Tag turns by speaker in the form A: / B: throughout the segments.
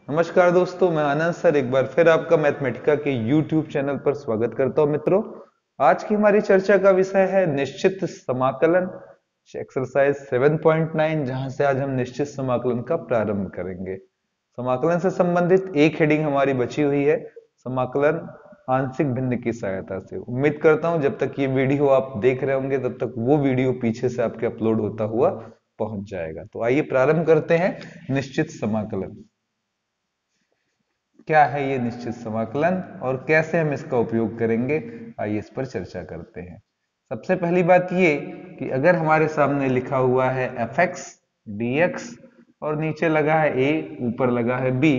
A: नमस्कार दोस्तों, मैं आनंद सर एक बार फिर आपका मैथमेटिका के YouTube चैनल पर स्वागत करता हूं। मित्रों, आज की हमारी चर्चा का विषय है निश्चित समाकलन, एक्सरसाइज 7.9, जहां से आज हम निश्चित समाकलन का प्रारंभ करेंगे। समाकलन से संबंधित एक हेडिंग हमारी बची हुई है, समाकलन आंशिक भिन्न की सहायता से। उम्मीद करता हूं जब तक ये वीडियो आप देख रहे होंगे तब तक वो वीडियो पीछे से आपके अपलोड होता हुआ पहुंच जाएगा। तो आइए प्रारंभ करते हैं। निश्चित समाकलन क्या है, ये निश्चित समाकलन और कैसे हम इसका उपयोग करेंगे, आइए इस पर चर्चा करते हैं। सबसे पहली बात ये कि अगर हमारे सामने लिखा हुआ है एफ एक्स डी एक्स और नीचे लगा है ए, ऊपर लगा है बी,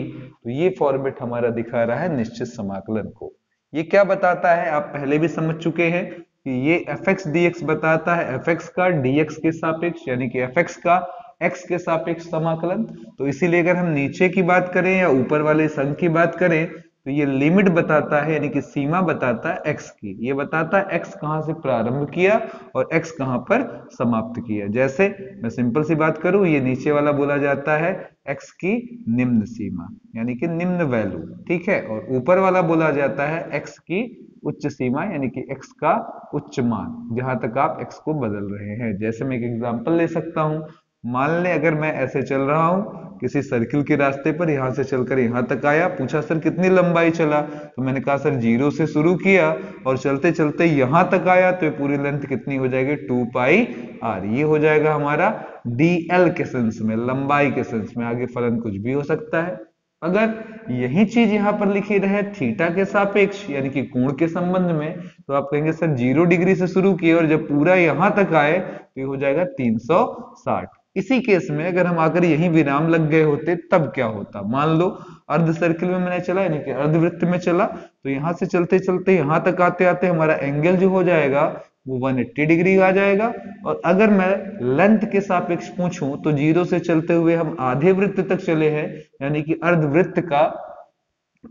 A: तो ये फॉर्मेट हमारा दिखा रहा है निश्चित समाकलन को। ये क्या बताता है, आप पहले भी समझ चुके हैं कि ये एफ एक्स डी एक्स बताता है एफ एक्स का डी एक्स के सापेक्ष, यानी कि एफ एक्स का x के सापेक्ष समाकलन। तो इसीलिए अगर हम नीचे की बात करें या ऊपर वाले संघ की बात करें तो ये लिमिट बताता है, यानी कि सीमा बताता है x की। ये बताता है x कहां से प्रारंभ किया और x कहां पर समाप्त किया। जैसे मैं सिंपल सी बात करूं, ये नीचे वाला बोला जाता है x की निम्न सीमा, यानी कि निम्न वैल्यू, ठीक है। और ऊपर वाला बोला जाता है x की उच्च सीमा, यानी कि x का उच्च मान, जहां तक आप x को बदल रहे हैं। जैसे मैं एक एग्जांपल ले सकता हूं, मान लें अगर मैं ऐसे चल रहा हूं किसी सर्किल के रास्ते पर, यहां से चलकर यहां तक आया, पूछा सर कितनी लंबाई चला, तो मैंने कहा सर 0 से शुरू किया और चलते चलते यहां तक आया, तो ये पूरी लेंथ कितनी हो जाएगी, 2πr। ये हो जाएगा हमारा dl के सेंस में, लंबाई के सेंस में। आगे फलन कुछ भी हो सकता है। अगर यही चीज यहां पर लिखी रहे थीटा के सापेक्ष, यानी कि कोण के संबंध में, तो आप कहेंगे सर 0 डिग्री से शुरू किए और जब पूरा यहां तक आए तो ये हो जाएगा 360। इसी केस में अगर हम आकर यही विराम लग गए होते तब क्या होता, मान लो अर्ध सर्किल में मैंने चला, यानी कि अर्धवृत्त में चला, तो यहां से चलते चलते यहां तक आते आते हमारा एंगल जो हो जाएगा वो 180 डिग्री आ जाएगा। और अगर मैं लेंथ के सापेक्ष पूछूं तो 0 से चलते हुए हम आधे वृत्त तक चले हैं, यानी कि अर्धवृत्त का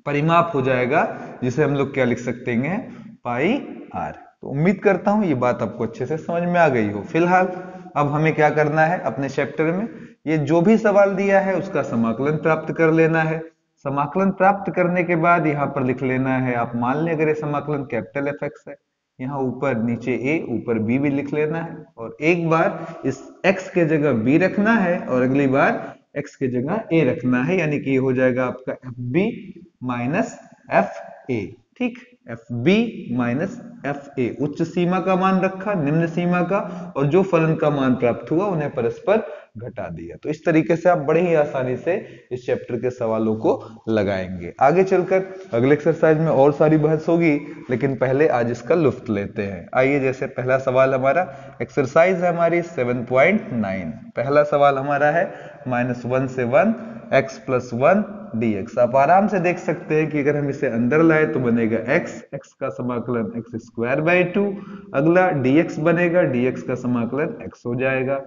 A: परिमाप हो जाएगा, जिसे हम लोग क्या लिख सकते हैं, पाई आर। तो उम्मीद करता हूं ये बात आपको अच्छे से समझ में आ गई हो। फिलहाल अब हमें क्या करना है, अपने चैप्टर में ये जो भी सवाल दिया है उसका समाकलन प्राप्त कर लेना है। समाकलन प्राप्त करने के बाद यहाँ पर लिख लेना है, आप मान लें अगर ये समाकलन कैपिटल एफ एक्स है, यहाँ ऊपर नीचे ए ऊपर बी भी लिख लेना है, और एक बार इस x के जगह b रखना है और अगली बार x के जगह a रखना है, यानी कि ये हो जाएगा आपका F B minus F A. ठीक, F B minus F A, उच्च सीमा का मान रखा, निम्न सीमा का, और जो फलन का मान प्राप्त हुआ उन्हें परस्पर घटा दिया। तो इस तरीके से आप बड़े ही आसानी से इस चैप्टर के सवालों को लगाएंगे। आगे चलकर अगले एक्सरसाइज में और सारी बहस होगी, लेकिन पहले आज इसका लुत्फ लेते हैं। आइए, जैसे पहला सवाल हमारा एक्सरसाइज है हमारी 7.9। पहला सवाल हमारा है -1 से 1 x + 1 dx। आप आराम से देख सकते हैं कि अगर हम इसे अंदर लाए तो बनेगा x का समाकलन x²/2। अगला dx बनेगा, dx का समाकलन x हो जाएगा।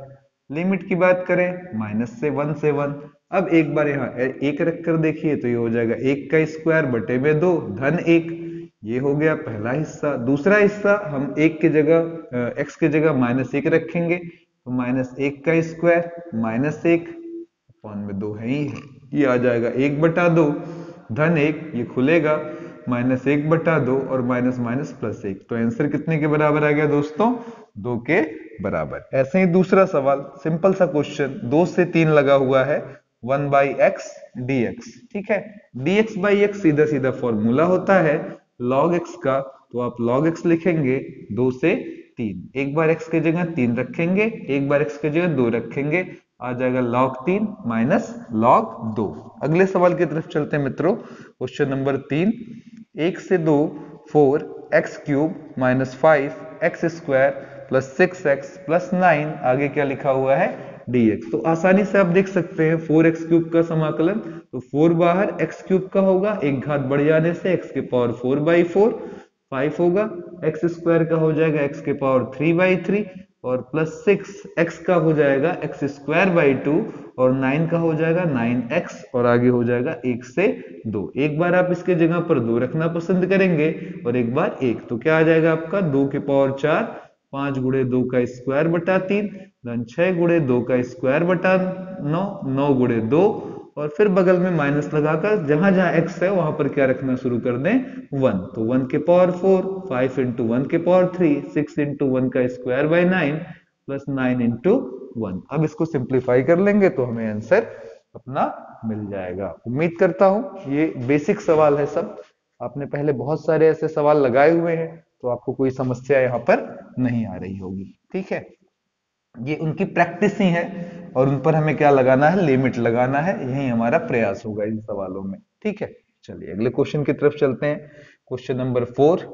A: लिमिट की बात करें -1 से 1, अब एक बार यहाँ एक रख कर देखिए तो ये हो जाएगा 1 का स्क्वायर बटे में 2 धन 1। ये हो गया पहला हिस्सा। दूसरा हिस्सा हम 1 की जगह x की जगह -1 रखेंगे, तो -1 का स्क्वायर -1 अपॉन में 2 है ही है, ये आ जाएगा 1/2 धन 1, ये खुलेगा -1/2 और माइनस माइनस प्लस 1। तो आंसर कितने के बराबर आ गया दोस्तों, 2 के बराबर। ऐसे ही दूसरा सवाल, सिंपल सा क्वेश्चन, 2 से 3 लगा हुआ है, 1/x dx। ठीक है, dx/x सीधा सीधा फॉर्मूला होता है log x का, तो आप log x लिखेंगे 2 से 3। एक बार x की जगह 3 रखेंगे, एक बार x की जगह 2 रखेंगे, आ जाएगा log 3 माइनस log 2। अगले सवाल की तरफ चलते हैं मित्रों। क्वेश्चन नंबर 3, 1 से 2 4x³ - 5x² + 6x + 9, आगे क्या लिखा हुआ है, dx। तो आसानी से आप देख सकते हैं 4x³ का समाकलन, तो 4 बाहर x³ का होगा, एक घात बढ़ जाने से x⁴/4, 5 होगा, x² का हो जाएगा x⁴3/3 और प्लस 6 x का हो जाएगा x²/2 और 9 का हो जाएगा 9x और आगे हो जाएगा 1 से 2। एक बार आप इसके जगह पर 2 रखना पसंद करेंगे और एक बार 1, तो क्या आ जाएगा आपका 2⁴ 5 गुणे 2 का स्क्वायर बटा 3 धन 6 गुणे 2 का स्क्वायर बटा 9, 9 गुणे 2 और फिर बगल में माइनस लगाकर जहां जहां x है वहां पर क्या रखना शुरू कर दें 1। तो 1 के पावर 4, 5 इंटू 1 के पावर 3, 6 इंटू 1 का स्क्वायर बाई 9 प्लस 9 इंटू 1। अब इसको सिंप्लीफाई कर लेंगे तो हमें आंसर अपना मिल जाएगा। उम्मीद करता हूं ये बेसिक सवाल है सब, आपने पहले बहुत सारे ऐसे सवाल लगाए हुए हैं तो आपको कोई समस्या यहाँ पर नहीं आ रही होगी। ठीक है, ये उनकी प्रैक्टिस ही है और उन पर हमें क्या लगाना है, लिमिट लगाना है। यही हमारा प्रयास होगा इन सवालों में। ठीक है, चलिए अगले क्वेश्चन की तरफ चलते हैं। क्वेश्चन नंबर 4,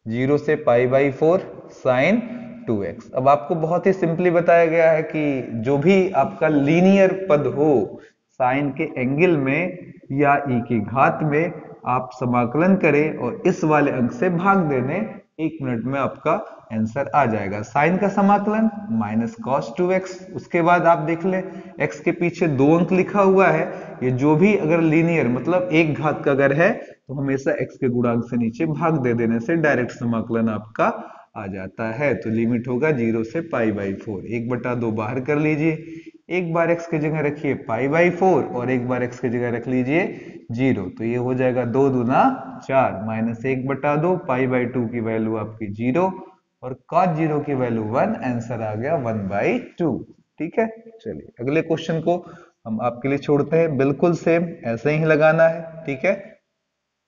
A: 0 से पाई बाई 4 साइन 2x। अब आपको बहुत ही सिंपली बताया गया है कि जो भी आपका लीनियर पद हो साइन के एंगल में या ई की घात में आप समाकलन करें और इस वाले अंक से भाग देने, 1 मिनट में आपका आंसर आ जाएगा। साइन का समाकलन माइनस कॉस 2x। उसके बाद आप देख ले x के पीछे 2 अंक लिखा हुआ है। ये जो भी अगर लीनियर मतलब एक घात का अगर है तो हमेशा x के गुणांक से नीचे भाग दे देने से डायरेक्ट समाकलन आपका आ जाता है। तो लिमिट होगा 0 से पाई बाई 4। 1/2 बाहर कर लीजिए, एक बार x की जगह रखिए पाई बाई 4 और एक बार x की जगह रख लीजिए 0। तो ये हो जाएगा 2 दूना 4 माइनस 1/2 पाई बाई 2 की वैल्यू आपकी 0 और cos 0 की वैल्यू 1। आंसर आ गया 1/2। ठीक है, चलिए अगले क्वेश्चन को हम आपके लिए छोड़ते हैं। बिल्कुल सेम ऐसे ही लगाना है। ठीक है,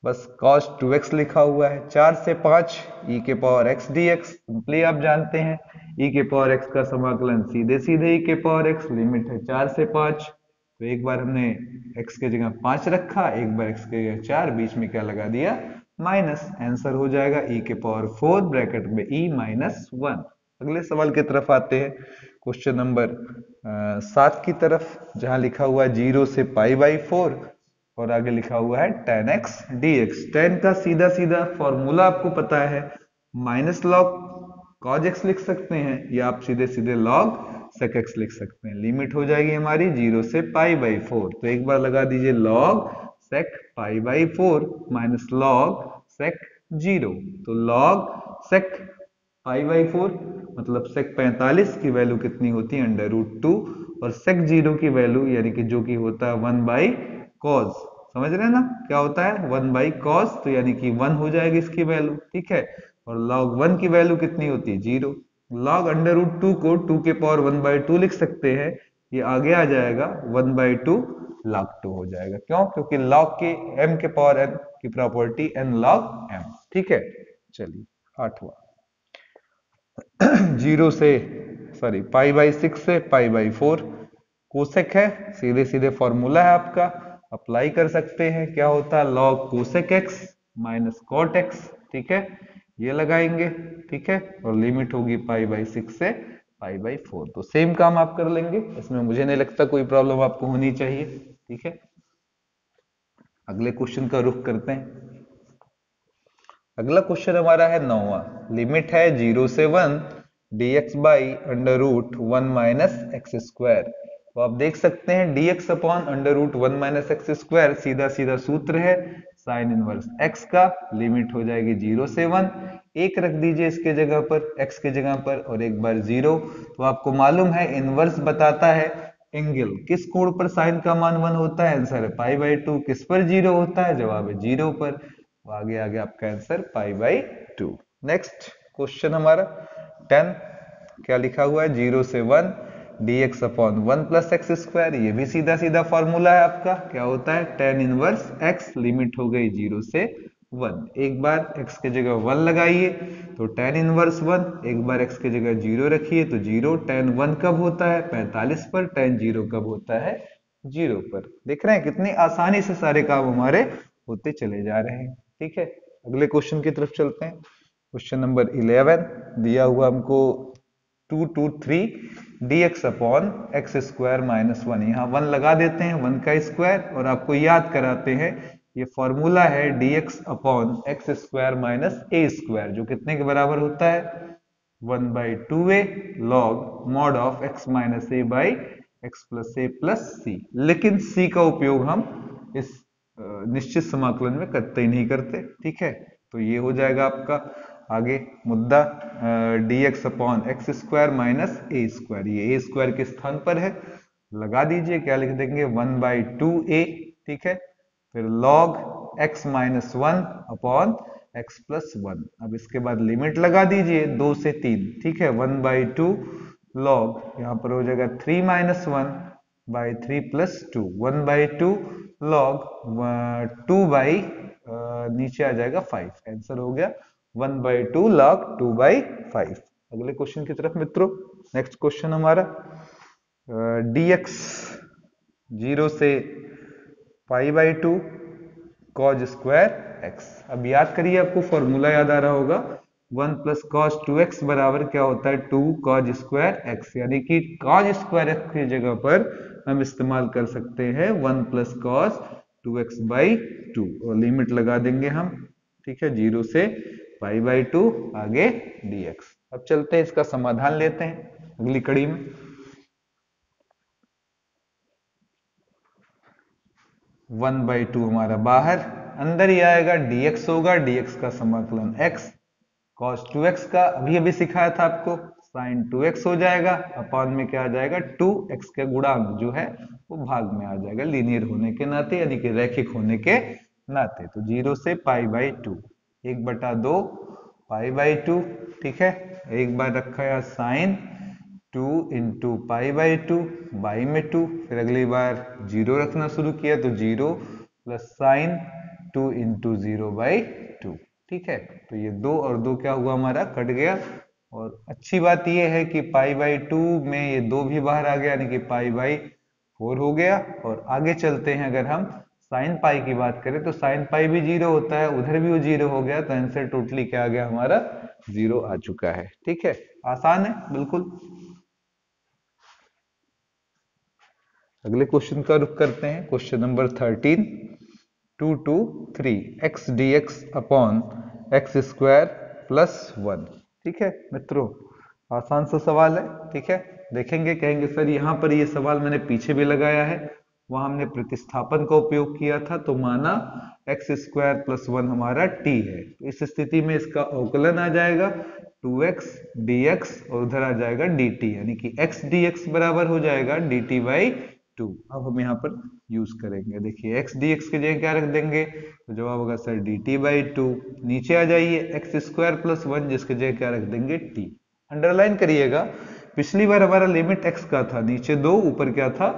A: बस cos 2x लिखा हुआ है। 4 से 5 e के पावर x dx। सिंपली आप जानते हैं e के पावर x का समाकलन सीधे सीधे e के पावर x, लिमिट है 4 से 5। तो एक बार हमने x के जगह 5 रखा, एक बार x के जगह 4, बीच में क्या लगा दिया माइनस। आंसर हो जाएगा e के पावर 4 ब्रैकेट में e माइनस 1। अगले सवाल की तरफ आते हैं, क्वेश्चन नंबर 7 की तरफ, जहां लिखा हुआ है 0 से पाई बाई 4 और आगे लिखा हुआ है tan x dx। tan का सीधा सीधा फॉर्मूला आपको पता है, माइनस लॉग cos x लिख सकते हैं या आप सीधे सीधे log sec x लिख सकते हैं। लिमिट हो जाएगी हमारी 0 से पाई बाई 4। तो एक बार लगा दीजिए log sec pi by 4 minus log sec 0। तो log sec पाई बाई 4 मतलब sec 45 की वैल्यू कितनी होती है √2 और sec 0 की वैल्यू यानी कि जो कि होता है 1 बाई कॉस। समझ रहे हैं ना क्या होता है 1 बाई कॉस, तो यानी कि 1 हो जाएगी इसकी वैल्यू। ठीक है, और log 1 की वैल्यू कितनी होती है 0। log √2 को 2 के पावर 1/2 लिख सकते हैं। ये आगे आ जाएगा 1/2 log 2 हो जाएगा। क्यों? क्योंकि log के m के पावर n की प्रॉपर्टी n log m। ठीक है, चलिए 8वां 0 से पाई बाई 6 से पाई बाई 4 कोसेक है, सीधे सीधे फॉर्मूला है आपका, अप्लाई कर सकते हैं। क्या होता है log cosec x minus cot x। ठीक है, ये लगाएंगे। ठीक है, और लिमिट होगी पाई बाई 6 से पाई बाई 4। तो सेम काम आप कर लेंगे, इसमें मुझे नहीं लगता कोई प्रॉब्लम आपको होनी चाहिए। ठीक है, अगले क्वेश्चन का रुख करते हैं। अगला क्वेश्चन हमारा है 9वां। लिमिट है 0 से 1 dx by √1 minus x square. तो आप देख सकते हैं dx upon √1 minus x square सीधा सीधा सूत्र है साइन इनवर्स x का। लिमिट हो जाएगी 0 से 1, एक रख दीजिए इसके जगह पर, x के जगह पर, और एक बार 0। तो आपको मालूम है इनवर्स बताता है एंगल, किस कोण पर साइन का मान 1 होता है, आंसर है पाई बाई 2। किस पर 0 होता है, जवाब है 0 पर। तो आगे आगे आपका answer pi by 2। Next question हमारा 10, क्या लिखा हुआ है 0 से 1 dx upon 1 plus x square. ये भी सीधा सीधा फॉर्मूला है आपका, क्या होता है tan इनवर्स x। लिमिट हो गई 0 से 1, एक बार x के जगह 1 लगाइए तो tan इनवर्स 1, एक बार x के जगह 0 रखिए तो 0। tan 1 कब होता है 45 पर, tan 0 कब होता है 0 पर। देख रहे हैं कितनी आसानी से सारे काम हमारे होते चले जा रहे हैं। ठीक है, अगले क्वेश्चन की तरफ चलते हैं। क्वेश्चन नंबर 11 दिया हुआ हमको 2 2 3 dx upon x square minus 1। यहाँ 1 लगा देते हैं, 1 का स्क्वायर, और आपको याद कराते हैं ये फॉर्मूला है dx upon x square minus a square, जो कितने के बराबर होता है 1/2a log mod of x minus a by x plus a plus c. लेकिन c का उपयोग हम इस निश्चित समाकलन में कतई ही नहीं करते। ठीक है, तो ये हो जाएगा आपका आगे मुद्दा dx upon x square minus a square. ये ए स्क्वायर के स्थान पर है, लगा दीजिए, क्या लिख देंगे 1/2a, ठीक है। फिर log x minus 1 upon x plus 1। अब इसके बाद लिमिट लगा दीजिए 2 से 3, ठीक है। 1/2 log, यहाँ पर हो जाएगा 3 माइनस 1/3 प्लस 2, 1/2 log 2 नीचे आ जाएगा 5। आंसर हो गया 1/2 log 2/5। अगले क्वेश्चन की तरफ मित्रों, नेक्स्ट क्वेश्चन हमारा dx 0 से π/2 cos स्क्वायर x। अब याद करिए, आपको फॉर्मूला याद आ रहा होगा, 1 प्लस कॉस 2x बराबर क्या होता है 2 cos स्क्वायर x, यानी कि cos स्क्वायर x की जगह पर हम इस्तेमाल कर सकते हैं 1 प्लस कॉस 2x/2 और लिमिट लगा देंगे हम, ठीक है, 0 से π/2 आगे dx। अब चलते हैं इसका समाधान लेते हैं अगली कड़ी में। 1/2 हमारा बाहर, अंदर ही आएगा dx होगा, dx का समाकलन x, cos 2x का अभी अभी सिखाया था आपको sin 2x हो जाएगा, अपॉन में क्या आ जाएगा 2x का गुणांक जो है वो भाग में आ जाएगा, लीनियर होने के नाते, यानी कि रैखिक होने के नाते। तो 0 से π/2, 1/2 π/2, ठीक है। एक बार रखा है sin 2 इंटू π/2, बाई में 2, फिर अगली बार 0 रखना शुरू किया तो 0 प्लस साइन 2 इंटू 0/2, ठीक है। तो ये 2 और 2 क्या हुआ हमारा, कट गया। और अच्छी बात ये है कि π/2 में ये 2 भी बाहर आ गया, यानी कि π/4 हो गया। और आगे चलते हैं, अगर हम साइन पाई की बात करें तो साइन पाई भी 0 होता है, उधर भी वो 0 हो गया, तो आंसर टोटली क्या आ गया हमारा 0 आ चुका है, ठीक है। आसान है बिल्कुल। अगले क्वेश्चन का रुख करते हैं, question number 13। 2 to 3 x dx upon x square plus 1, ठीक है मित्रों, आसान सा सवाल है, ठीक है। देखेंगे, कहेंगे सर यहाँ पर ये सवाल मैंने पीछे भी लगाया है, वहां हमने प्रतिस्थापन का उपयोग किया था, तो माना एक्स स्क्वायर प्लस 1 हमारा t है, तो इस स्थिति में इसका अवकलन आ जाएगा 2x dx और उधर आ जाएगा dt, यानी कि x dx बराबर हो जाएगा dt/2। अब हम यहाँ पर यूज करेंगे, देखिए x dx की जगह क्या रख देंगे, तो जवाब होगा सर dt/2। नीचे आ जाइए एक्स स्क्वायर प्लस 1, जिसकी जगह क्या रख देंगे t। अंडरलाइन करिएगा, पिछली बार हमारा लिमिट x का था, नीचे 2 ऊपर क्या था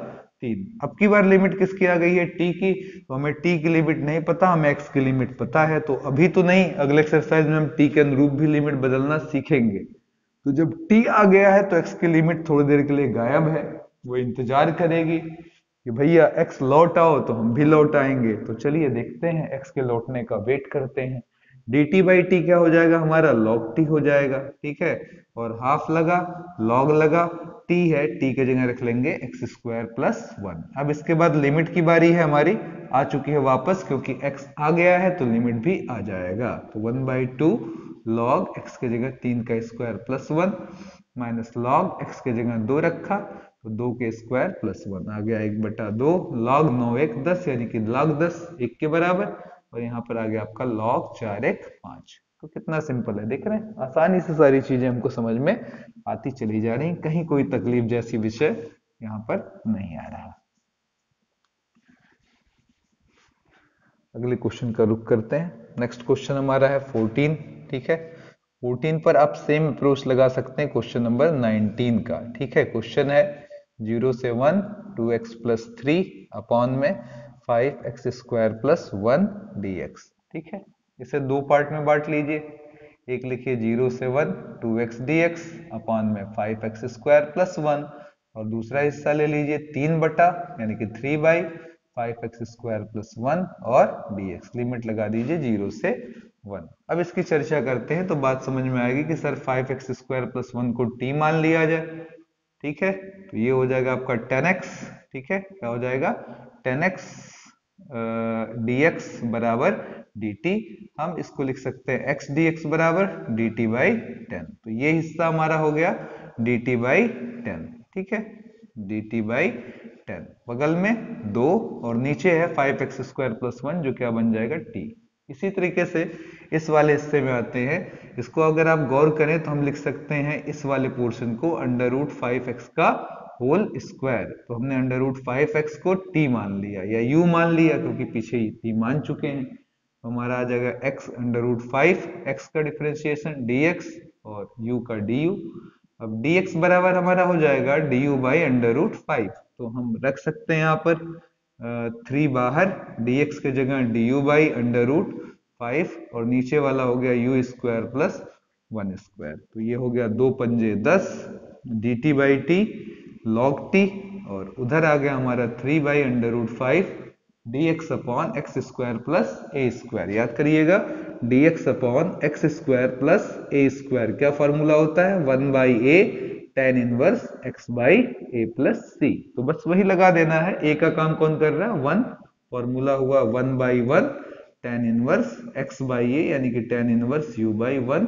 A: 3। अब की बार लिमिट किसकी आ गई है, t की, तो हमें t की लिमिट नहीं पता, हमें x की लिमिट पता है, तो अभी तो नहीं, अगले एक्सरसाइज में हम t के अनुरूप भी लिमिट बदलना सीखेंगे। तो जब t आ गया है तो x की लिमिट थोड़ी देर के लिए गायब है, वो इंतजार करेगी कि भैया x लौट आओ, तो हम भी लौट आएंगे। तो चलिए देखते हैं, x के लौटने का वेट करते हैं। dt/t क्या हो जाएगा हमारा log t हो जाएगा, ठीक है। और हाफ लगा, log लगा, t है, t के जगह रख लेंगे एक्स स्क्वायर प्लस 1। अब इसके बाद लिमिट की बारी है हमारी, आ चुकी है वापस, क्योंकि x आ गया है तो लिमिट भी आ जाएगा। तो 1/2 log x के जगह 3 का square plus 1 minus log x के जगह 2 रखा, तो 2 के स्क्वायर प्लस 1 आ गया 1/2 log 9 1 10, यानी कि log 10 1 के बराबर, और यहाँ पर आ गया आपका log 4 1 5। तो कितना सिंपल है, देख रहे हैं, आसानी से सारी चीजें हमको समझ में आती चली जा रही, कहीं कोई तकलीफ जैसी विषय यहाँ पर नहीं आ रहा। अगले क्वेश्चन का रुख करते हैं, नेक्स्ट क्वेश्चन हमारा है 14, ठीक है। 14 पर आप सेम अप्रोच लगा सकते हैं क्वेश्चन नंबर 19 का, ठीक है। क्वेश्चन है 0 से 1 2x प्लस 3 अपॉन में 5x स्क्वायर प्लस 1 dx, ठीक है। इसे दो पार्ट में बांट लीजिए, एक लिखिए 0 से 1 2x dx अपॉन में 5x स्क्वायर प्लस 1, और दूसरा हिस्सा ले लीजिए 3 बटा, यानी कि 3/5x स्क्वायर प्लस 1 और dx। लिमिट लगा दीजिए 0 से 1। अब इसकी चर्चा करते हैं तो बात समझ में आएगी कि सर 5x स्क्वायर प्लस 1 को t मान लिया जाए, ठीक है। तो ये हो जाएगा आपका 10x, ठीक है, क्या हो जाएगा 10x dx बराबर dt। हम इसको लिख सकते हैं x dx बराबर dt/10। तो ये हिस्सा हमारा हो गया dt/10, ठीक है, dt/10। बगल में 2 और नीचे है 5x स्क्वायर प्लस 1, जो क्या बन जाएगा t। इसी तरीके से इस वाले हिस्से में आते हैं, इसको अगर आप गौर करें तो हम लिख सकते हैं इस वाले पोर्शन को √5x का होल स्क्वायर। तो हमने अंडर रूट 5x को t मान लिया या u मान लिया, क्योंकि पीछे ही t मान चुके हैं। तो हमारा आ जाएगा x अंडर रूट 5x का डिफरेंशिएशन dx और u का du। अब dx बराबर हमारा हो जाएगा du बाई अंडर रूट 5। तो हम रख सकते हैं यहाँ पर 3 बाहर, dx के जगह du बाई अंडर रूट 5 और नीचे वाला हो गया u स्क्वायर प्लस 1 स्क्वायर। तो ये हो गया 2 पंजे 10 dt by t log t, और उधर आ गया हमारा 3 by under root 5 dx upon x square plus a square. याद करिएगा dx upon x square plus a square क्या फॉर्मूला होता है, 1 by a tan inverse x by a plus c. तो बस वही लगा देना है, a का काम कौन कर रहा है, 1, फॉर्मूला हुआ 1 by 1 tan inverse x by a यानी कि tan inverse u by 1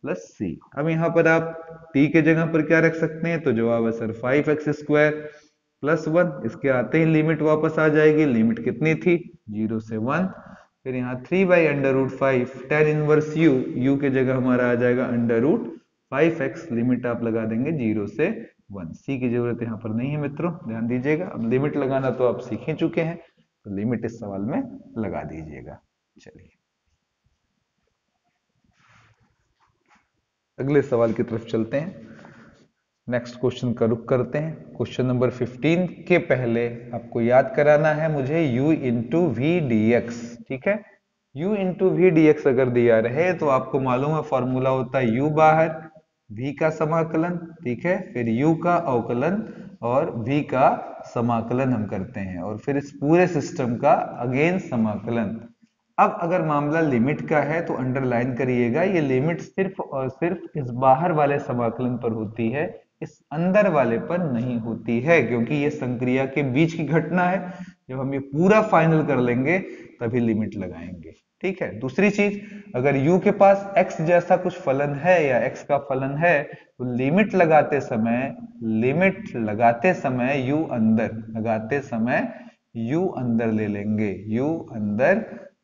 A: plus c. अब यहाँ पर आप t के जगह पर क्या रख सकते हैं, तो जवाब है सर 5x स्क्वायर प्लस 1। इसके आते ही लिमिट वापस आ जाएगी, लिमिट कितनी थी 0 से 1। फिर यहाँ 3 by under root 5 tan inverse u के जगह हमारा आ जाएगा अंडर रूट 5x, लिमिट आप लगा देंगे 0 से 1। सी की जरूरत यहाँ पर नहीं है मित्रों, ध्यान दीजिएगा। अब लिमिट लगाना तो आप सीख ही चुके हैं, तो लिमिट इस सवाल में लगा दीजिएगा। चलिए अगले सवाल की तरफ चलते हैं। नेक्स्ट क्वेश्चन का रुख करते हैं। क्वेश्चन नंबर 15 के पहले आपको याद कराना है मुझे u into v d x. ठीक है, u into v d x अगर दिया रहे तो आपको मालूम है फॉर्मूला होता है u बाहर, v का समाकलन, ठीक है, फिर u का अवकलन और v का समाकलन हम करते हैं, और फिर इस पूरे सिस्टम का अगेन समाकलन। अब अगर मामला लिमिट का है तो अंडरलाइन करिएगा, ये लिमिट सिर्फ और सिर्फ इस बाहर वाले समाकलन पर होती है, इस अंदर वाले पर नहीं होती है, क्योंकि ये संक्रिया के बीच की घटना है। जब हम ये पूरा फाइनल कर लेंगे तभी लिमिट लगाएंगे। ठीक है, दूसरी चीज, अगर u के पास x जैसा कुछ फलन है या x का फलन है तो लिमिट लगाते समय u अंदर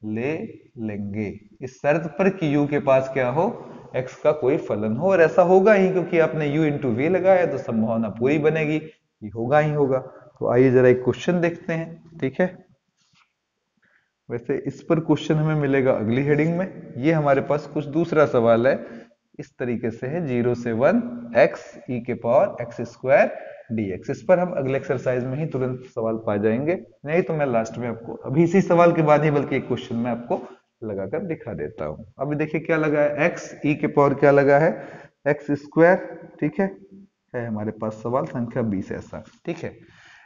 A: ले लेंगे, इस शर्त पर कि u के पास क्या हो, x का कोई फलन हो, और ऐसा होगा ही क्योंकि आपने u इंटू वी लगाया तो संभावना पूरी बनेगी कि होगा ही होगा। तो आइए जरा एक क्वेश्चन देखते हैं। ठीक है, वैसे इस पर क्वेश्चन हमें मिलेगा अगली हेडिंग में। ये हमारे पास कुछ दूसरा सवाल है, इस तरीके से है 0 से 1 x e के पावर x स्क्वायर dx। इस पर हम अगले एक्सरसाइज में ही तुरंत सवाल पा जाएंगे, नहीं तो मैं लास्ट में आपको अभी इसी सवाल के बाद ही बल्कि एक क्वेश्चन में आपको लगाकर दिखा देता हूं। अभी देखिए क्या लगा है, x e के पावर क्या लगा है, x स्क्वायर। ठीक है हमारे पास सवाल संख्या 20 ऐसा। ठीक है,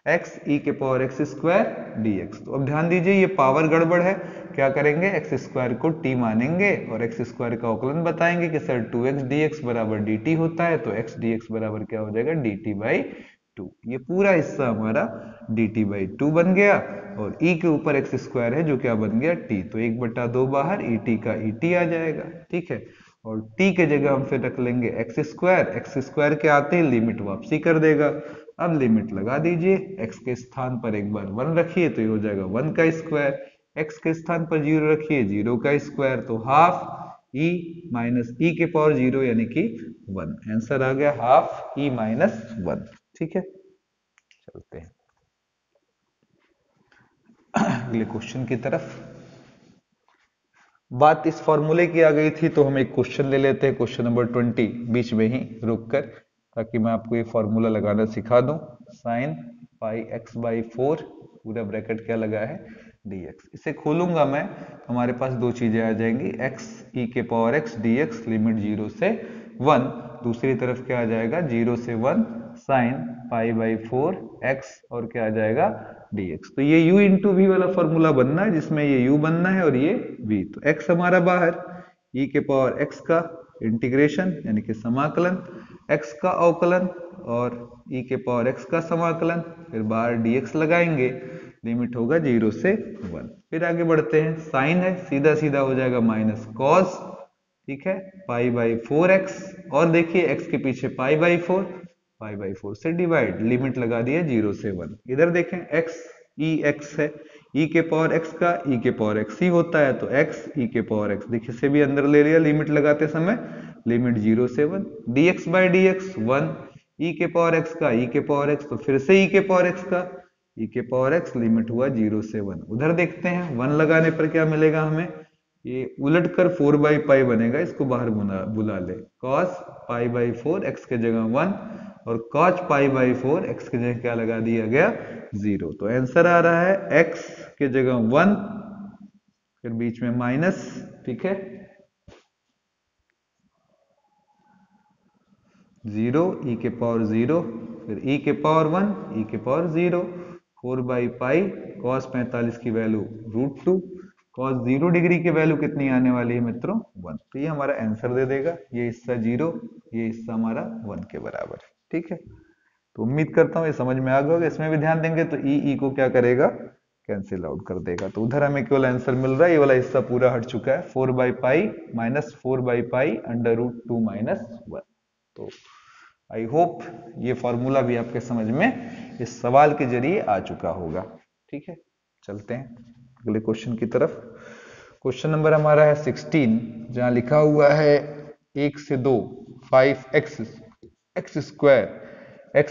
A: x e के पावर x स्क्वायर dx। तो अब ध्यान दीजिए ये पावर गड़बड़ है, क्या करेंगे, x स्क्वायर को t मानेंगे और x स्क्वायर का अवकलन बताएंगे कि सर 2x dx बराबर dt होता है, तो x dx बराबर क्या हो जाएगा, dt बाई 2। ये पूरा हिस्सा हमारा dt बाई 2 बन गया, और e के ऊपर x स्क्वायर है जो क्या बन गया t, तो 1/2 बाहर et का et आ जाएगा। ठीक है, और t के जगह हम फिर रख लेंगे x स्क्वायर के आते ही लिमिट वापसी कर देगा। अब लिमिट लगा दीजिए, x के स्थान पर एक बार 1 रखिए तो ये हो जाएगा 1 का स्क्वायर, x के स्थान पर 0 रखिए 0 का स्क्वायर, तो हाफ e माइनस e के पावर 0 यानी कि 1। आंसर आ गया हाफ e माइनस 1। ठीक है, चलते हैं अगले क्वेश्चन की तरफ। बात इस फॉर्मूले की आ गई थी तो हम एक क्वेश्चन ले लेते हैं, क्वेश्चन नंबर 20 बीच में ही रुक कर, ताकि मैं आपको ये फॉर्मूला लगाना सिखा दूं। साइन पाई x बाई 4 पूरा ब्रैकेट क्या लगा है dx। इसे खोलूंगा मैं, हमारे पास दो चीजें आ जाएंगी, x e के पावर x dx लिमिट 0 से 1, दूसरी तरफ क्या आ जाएगा 0 से 1 साइन पाई बाई 4 x और क्या आ जाएगा dx। तो ये u इंटू वी वाला फॉर्मूला बनना है जिसमें ये u बनना है और ये v। तो x हमारा बाहर, e के पावर x का इंटीग्रेशन यानी कि समाकलन, x का अवकलन और e के पावर x का समाकलन, फिर बाहर dx लगाएंगे, लिमिट होगा 0 से 1। फिर आगे बढ़ते हैं, साइन है सीधा सीधा हो जाएगा माइनस कॉस, ठीक है, पाई बाई 4x, और देखिए x के पीछे पाई बाई 4 से डिवाइड, लिमिट लगा दिया 0 से 1। इधर देखें x e x है, e के पावर x का e के पावर x ही होता है, तो x e के पावर x, देखिए इसे भी अंदर ले लिया लिमिट लगाते समय, लिमिट 0 से 1, dx बाई dx 1, ई के पावर एक्स का ई के पावर एक्स, तो फिर से ई के पावर एक्स का ई के पावर एक्स, लिमिट हुआ 0 से 1। उधर देखते हैं 1 लगाने पर क्या मिलेगा हमें, ये उलट कर 4/पाई बनेगा, इसको बाहर बुला ले, cos π/4 एक्स के जगह 1 और cos π/4 एक्स के जगह क्या लगा दिया गया 0। तो आंसर आ रहा है एक्स के जगह 1 फिर बीच में माइनस, ठीक है, 0 ई के पावर 0 फिर ई के पावर 1 ई के पावर 0 4/पाई cos 45 की वैल्यू √2 cos 0 डिग्री की वैल्यू कितनी आने वाली है मित्रों 1। तो ये हमारा आंसर दे देगा, ये हिस्सा 0 ये हिस्सा हमारा 1 के बराबर, ठीक है। तो उम्मीद करता हूँ ये समझ में आ गया होगा। इसमें भी ध्यान देंगे तो ई को क्या करेगा, कैंसिल आउट कर देगा। तो उधर हमें केवल आंसर मिल रहा है, ये वाला हिस्सा पूरा हट चुका है, 4/पाई माइनस 4/पाई √2 माइनस 1। तो आई होप ये फॉर्मूला भी आपके समझ में इस सवाल के जरिए आ चुका होगा, ठीक है। चलते हैं अगले क्वेश्चन की तरफ। क्वेश्चन नंबर हमारा है 16, जहां लिखा हुआ है 1 से 2 5x x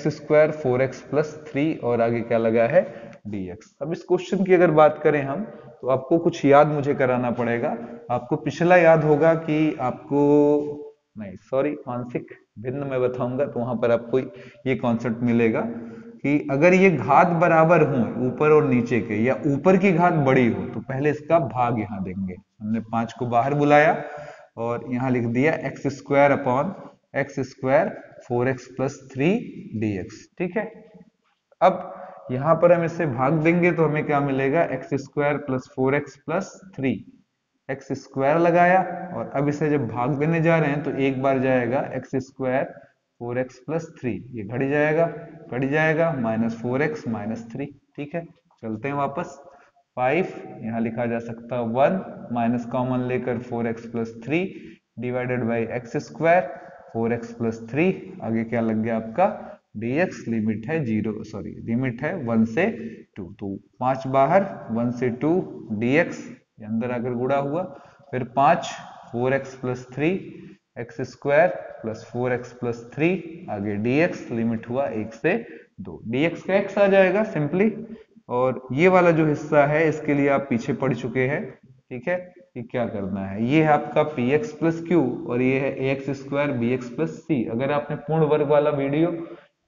A: square 4x plus 3 और आगे क्या लगा है dx। अब इस क्वेश्चन की अगर बात करें हम, तो आपको कुछ याद मुझे कराना पड़ेगा। आपको पिछला याद होगा कि आपको नहीं, सॉरी, आंशिक भिन्न मैं बताऊंगा तो वहां पर आपको ये कॉन्सेप्ट मिलेगा कि अगर ये घात बराबर हो ऊपर और नीचे के, या ऊपर की घात बड़ी हो, तो पहले इसका भाग यहां देंगे। हमने 5 को बाहर बुलाया और यहां लिख दिया x square upon x square 4x plus 3 dx, ठीक है। अब यहां पर हम इसे भाग देंगे तो हमें क्या मिलेगा, x square plus 4x plus 3, x square लगाया और अब इसे जब भाग देने जा रहे हैं तो एक बार जाएगा x स्क्वायर 4x प्लस 3, ये घट जाएगा माइनस 4x माइनस 3, ठीक है। चलते हैं वापस, 5 यहाँ लिखा जा सकता है 1 माइनस कॉमन लेकर 4x plus 3 divided by x square 4x plus 3, आगे क्या लग गया आपका dx, लिमिट है 0, सॉरी लिमिट है 1 से 2, तो 5 बाहर 1 से 2 dx अंदर आकर गुणा हुआ, फिर 5 4x plus 3 x square plus 4x plus 3 आगे dx, लिमिट हुआ 1 से 2, dx का x आ जाएगा सिंपली। और ये वाला जो हिस्सा है इसके लिए आप पीछे पढ़ चुके हैं, ठीक है, कि क्या करना है। ये है आपका px प्लस क्यू और ये है ax स्क्वायर bx प्लस सी। अगर आपने पूर्ण वर्ग वाला वीडियो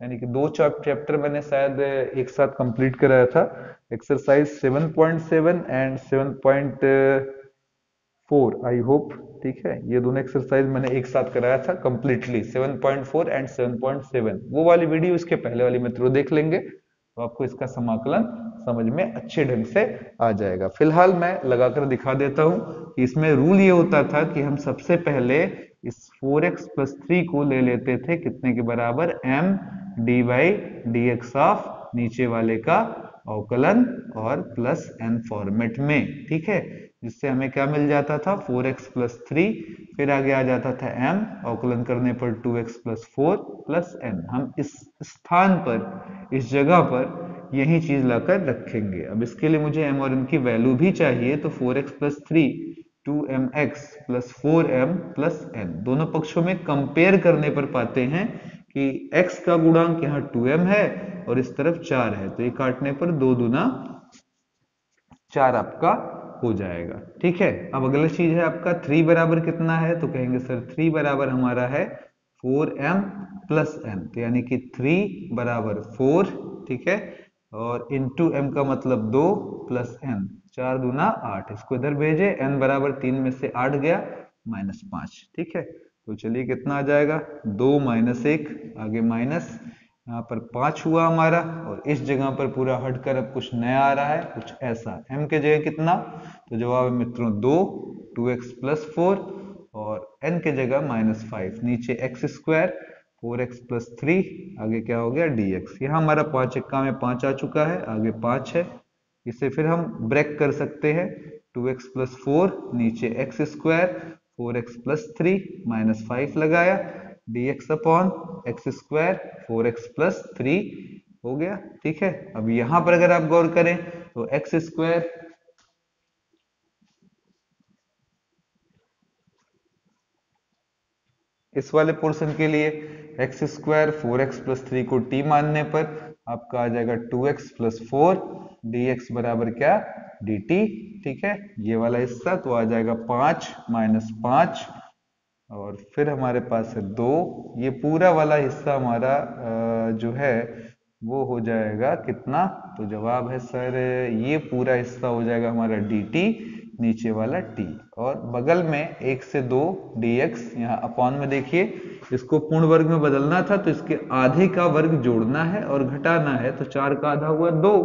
A: यानी कि 2 चैप्टर मैंने शायद एक साथ कंप्लीट कराया था, एक्सरसाइज 7.7 एंड 7.4 आई होप, ठीक है, ये दोनों एक्सरसाइज मैंने एक साथ कराया था कंप्लीटली, 7.4 एंड 7.7, वो वाली वीडियो इसके पहले वाली मित्रों देख लेंगे तो आपको इसका समाकलन समझ में अच्छे ढंग से आ जाएगा। फिलहाल मैं लगाकर दिखा देता हूं कि इसमें रूल ये होता था कि हम सबसे पहले इस 4x प्लस 3 को ले लेते थे कितने के बराबर, m dy/dx ऑफ नीचे वाले का अवकलन और प्लस n फॉर्मेट में, ठीक है, जिससे हमें क्या मिल जाता था 4x प्लस 3, फिर आगे आ जाता था m, अवकलन करने पर 2x प्लस 4 प्लस n। हम इस स्थान पर, इस जगह पर यही चीज लाकर रखेंगे। अब इसके लिए मुझे m और n की वैल्यू भी चाहिए, तो 4x plus 3 2mx plus 4m plus n, दोनों पक्षों में कंपेयर करने पर पाते हैं कि x का गुणांक यहाँ 2m है और इस तरफ 4 है, तो ये काटने पर 2 दूना 4 आपका हो जाएगा, ठीक है। अब अगला चीज है आपका 3 बराबर कितना है, तो कहेंगे सर 3 बराबर हमारा है 4m प्लस n, तो यानी कि 3 बराबर 4, ठीक है, और इंटू m का मतलब 2 प्लस n, 4 दूना 8, इसको इधर भेजे, n बराबर 3 में से 8 गया माइनस 5, ठीक है। तो चलिए कितना आ जाएगा, 2 माइनस 1 आगे माइनस, यहाँ पर 5 हुआ हमारा और इस जगह पर पूरा हटकर अब कुछ नया आ रहा है, कुछ ऐसा, m के जगह कितना, तो जवाब है मित्रों 2 2x प्लस 4 और n के जगह माइनस 5, नीचे x स्क्वायर 4x प्लस 3 आगे क्या हो गया dx। यहाँ हमारा 5 एक्का में 5 आ चुका है, आगे 5 है, इसे फिर हम ब्रेक कर सकते हैं, 2x प्लस 4 नीचे x square 4x plus 3 minus 5 लगाया dx upon x square 4x plus 3 हो गया, ठीक है। अब यहां पर अगर आप गौर करें तो एक्स स्क्वायर इस वाले पोर्शन के लिए एक्स स्क्वायर 4x+3 को t मानने पर आपका आ जाएगा 2x+4 dx बराबर क्या, dt। ठीक है, ये वाला हिस्सा तो आ जाएगा 5 - 5 और फिर हमारे पास है 2। ये पूरा वाला हिस्सा हमारा जो है वो हो जाएगा कितना, तो जवाब है सर ये पूरा हिस्सा हो जाएगा हमारा dt, नीचे वाला t, और बगल में 1 से 2 dx, यहाँ अपॉन में देखिए इसको पूर्ण वर्ग में बदलना था तो इसके आधे का वर्ग जोड़ना है और घटाना है, तो 4 का आधा हुआ 2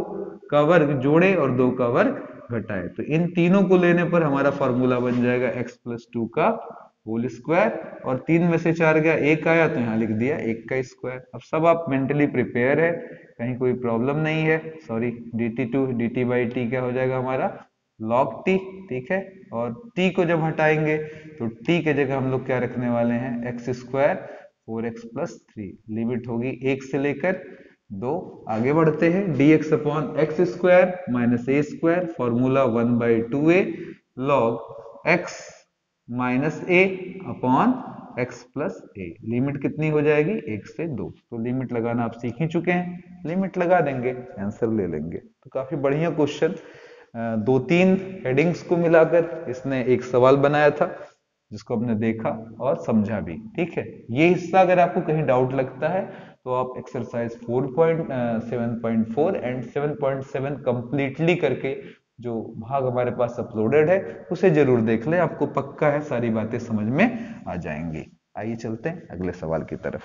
A: का वर्ग जोड़े और 2 का वर्ग घटाए, तो इन तीनों को लेने पर हमारा फॉर्मूला बन जाएगा x+2 का होल स्क्वायर, और 3 में से 4 गया 1 आया तो यहाँ लिख दिया 1 का स्क्वायर। अब सब आप मेंटली प्रिपेयर है, कहीं कोई प्रॉब्लम नहीं है। सॉरी, dt2 dt/t क्या हो जाएगा हमारा log t। ठीक है, और t को जब हटाएंगे तो t के जगह हम लोग क्या रखने वाले हैं, x² 4x+3, लिमिट होगी 1 से लेकर 2। आगे बढ़ते हैं, dx/x² - a², formula 1/2a log x -a upon x+a, limit कितनी हो जाएगी 1 से 2। तो लिमिट लगाना आप सीख ही चुके हैं, लिमिट लगा देंगे आंसर ले लेंगे। तो काफी बढ़िया क्वेश्चन, 2-3 हेडिंग्स को मिलाकर इसने एक सवाल बनाया था जिसको हमने देखा और समझा भी। ठीक है, ये हिस्सा अगर आपको कहीं डाउट लगता है तो आप एक्सरसाइज 7.4 एंड 7.7 कंप्लीटली करके जो भाग हमारे पास अपलोडेड है उसे जरूर देख लें, आपको पक्का है सारी बातें समझ में आ जाएंगी। आइए चलते हैं अगले सवाल की तरफ।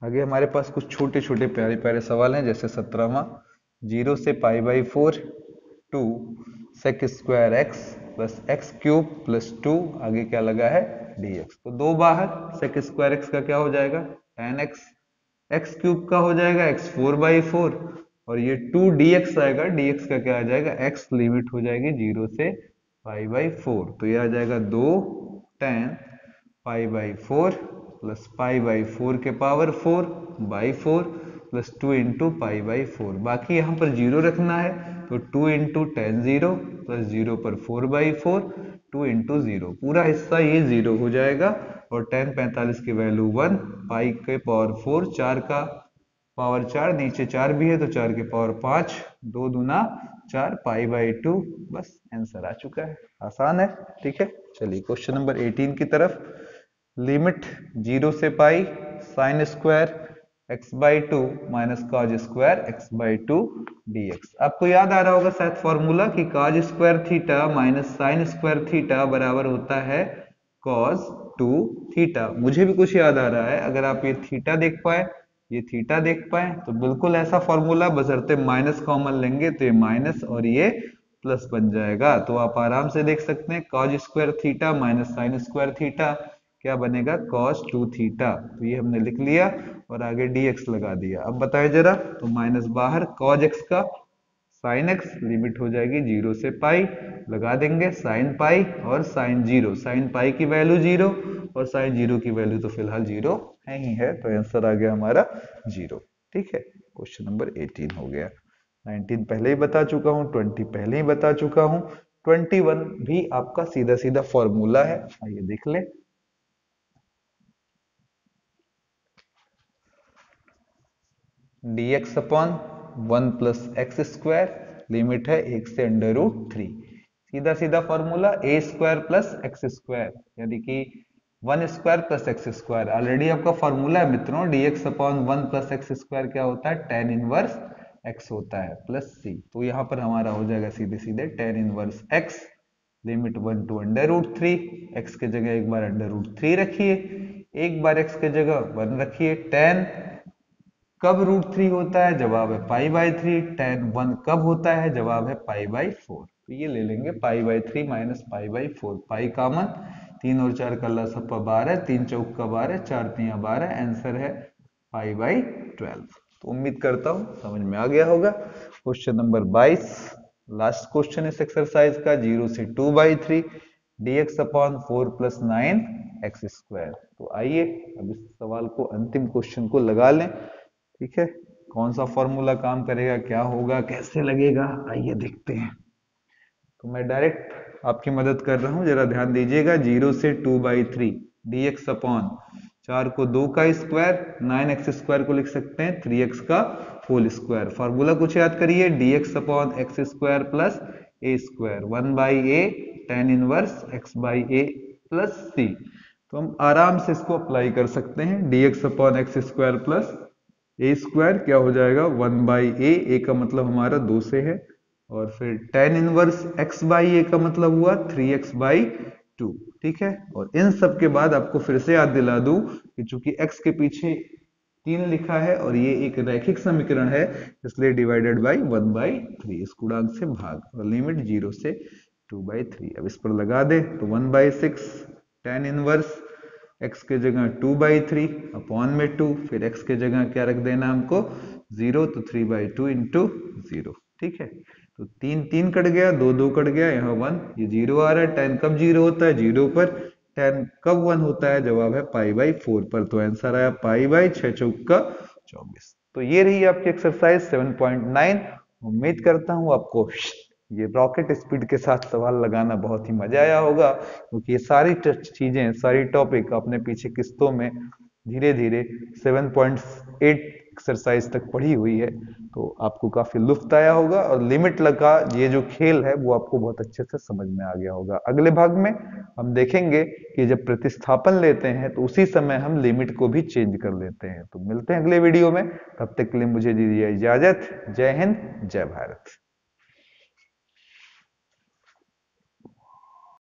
A: आगे हमारे पास कुछ छोटे छोटे प्यारे प्यारे सवाल हैं, जैसे 17वां 0 से π/4 to sec² x plus x³ + 2, आगे क्या लगा है dx, तो 2 बाहर, sec² x का क्या हो जाएगा tan x, x³ का हो जाएगा x4/4 और ये 2 dx आएगा, dx का क्या आ जाएगा x, लिमिट हो जाएगी 0 से π/4, तो ये आ जाएगा 2 tan π/4 प्लस π/4 के पावर 4/4 प्लस 2 इंटू π/4, बाकी यहाँ पर 0 रखना है तो 2 इंटू tan 0 प्लस 0 पर 4/4, 2 इंटू 0, पूरा हिस्सा ये 0 हो जाएगा और tan 45 की वैल्यू 1, पाई के पावर 4, 4 का पावर 4, नीचे 4 भी है तो 4 के पावर 5, 2 दूना 4, π/2, बस आंसर आ चुका है, आसान है। ठीक है, चलिए क्वेश्चन नंबर 18 की तरफ। लिमिट 0 से पाई sin² x/2 minus cos² x/2 dx, आपको याद आ रहा होगा शायद फॉर्मूला कि cos² theta minus sin² theta बराबर होता है cos2 थीटा। मुझे भी कुछ याद आ रहा है, अगर आप ये थीटा देख पाए, ये थीटा देख पाए तो बिल्कुल ऐसा फॉर्मूला, बशर्ते माइनस कॉमन लेंगे तो ये माइनस और ये प्लस बन जाएगा, तो आप आराम से देख सकते हैं cos² theta minus sin² theta क्या बनेगा cos2 थीटा, तो ये हमने लिख लिया और आगे dx लगा दिया। अब बताएं जरा, तो माइनस बाहर cos x का sin x, लिमिट हो जाएगी 0 से पाई, लगा देंगे sin पाई और sin 0, sin पाई की वैल्यू 0 और sin 0 की वैल्यू तो फिलहाल 0 है ही है, तो आंसर आ गया हमारा 0। ठीक है, क्वेश्चन नंबर 18 हो गया। 19 पहले ही बता चुका हूं, 20 पहले ही बता चुका हूं, 21 भी आपका सीधा सीधा फॉर्मूला है, आइए देख ले। dx/1 प्लस x², लिमिट है 1 से √3, सीधा सीधा फॉर्मूला a² प्लस x², यानी कि 1² प्लस x², ऑलरेडी आपका फॉर्मूला है मित्रों, dx/1 प्लस x² क्या होता है tan इनवर्स x होता है प्लस c, तो यहाँ पर हमारा हो जाएगा सीधे सीधे tan inverse x, limit 1 to √3, x के जगह एक बार √3 रखिए, एक बार x के जगह 1 रखिए, tan कब √3 होता है, जवाब है π/3, tan 1 कब होता है, जवाब है π/4, तो ये ले लेंगे π/3 माइनस π/4, पाई कॉमन, 3 और 4 का लसपा 12, 3 चौक का 12, 4 तिया 12, आंसर है π/12। तो उम्मीद करता हूं समझ में आ गया होगा। क्वेश्चन नंबर 22, लास्ट क्वेश्चन इस एक्सरसाइज का, 0 से 2/3 dx/4 प्लस 9 x², तो आइए अब इस सवाल को, अंतिम क्वेश्चन को लगा लें। ठीक है, कौन सा फॉर्मूला काम करेगा, क्या होगा, कैसे लगेगा, आइए देखते हैं। तो मैं डायरेक्ट आपकी मदद कर रहा हूं, जरा ध्यान दीजिएगा। 0 से 2/3 dx अपॉन 4 को 2 का स्क्वायर, 9x स्क्वायर को लिख सकते हैं 3x का होल स्क्वायर। फार्मूला कुछ याद करिए, dx upon x square plus a square, 1/a tan inverse x by a plus c. तो हम आराम से इसको अप्लाई कर सकते हैं। dx upon x square plus a square क्या हो जाएगा, 1/a, ए का मतलब हमारा 2 से है, और फिर tan इनवर्स x बाई ए का मतलब हुआ 3x/2। ठीक है, और इन सब के बाद आपको फिर से याद दिला दूं कि चूंकि x के पीछे 3 लिखा है और ये एक रैखिक समीकरण है, इसलिए डिवाइडेड बाई 1/3, इस गुणांक से भाग, और लिमिट 0 से 2/3। अब इस पर लगा दे तो 1/6 tan इनवर्स x के जगह 2/3 अपॉन में 2, फिर x के जगह क्या रख देना हमको 0, तो 3/2 इंटू 0। ठीक है, तो 3 3 कट गया, 2 2 कट गया, यहाँ 1, ये 0 आ रहा है। tan कब 0 होता है, 0 पर। tan कब 1 होता है, जवाब है π/4 पर। तो आंसर आया π/6 चौका 24। तो ये रही आपकी एक्सरसाइज 7.9। उम्मीद करता हूँ आपको ये रॉकेट स्पीड के साथ सवाल लगाना बहुत ही मजा आया होगा, क्योंकि ये सारी चीजें, सारी टॉपिक आपने पीछे किस्तों में धीरे धीरे 7.8 एक्सरसाइज तक पढ़ी हुई है, तो आपको काफी लुत्फ आया होगा, और लिमिट लगा ये जो खेल है वो आपको बहुत अच्छे से समझ में आ गया होगा। अगले भाग में हम देखेंगे कि जब प्रतिस्थापन लेते हैं तो उसी समय हम लिमिट को भी चेंज कर लेते हैं। तो मिलते हैं अगले वीडियो में, तब तक के लिए मुझे दीजिए इजाजत। जय हिंद, जय भारत।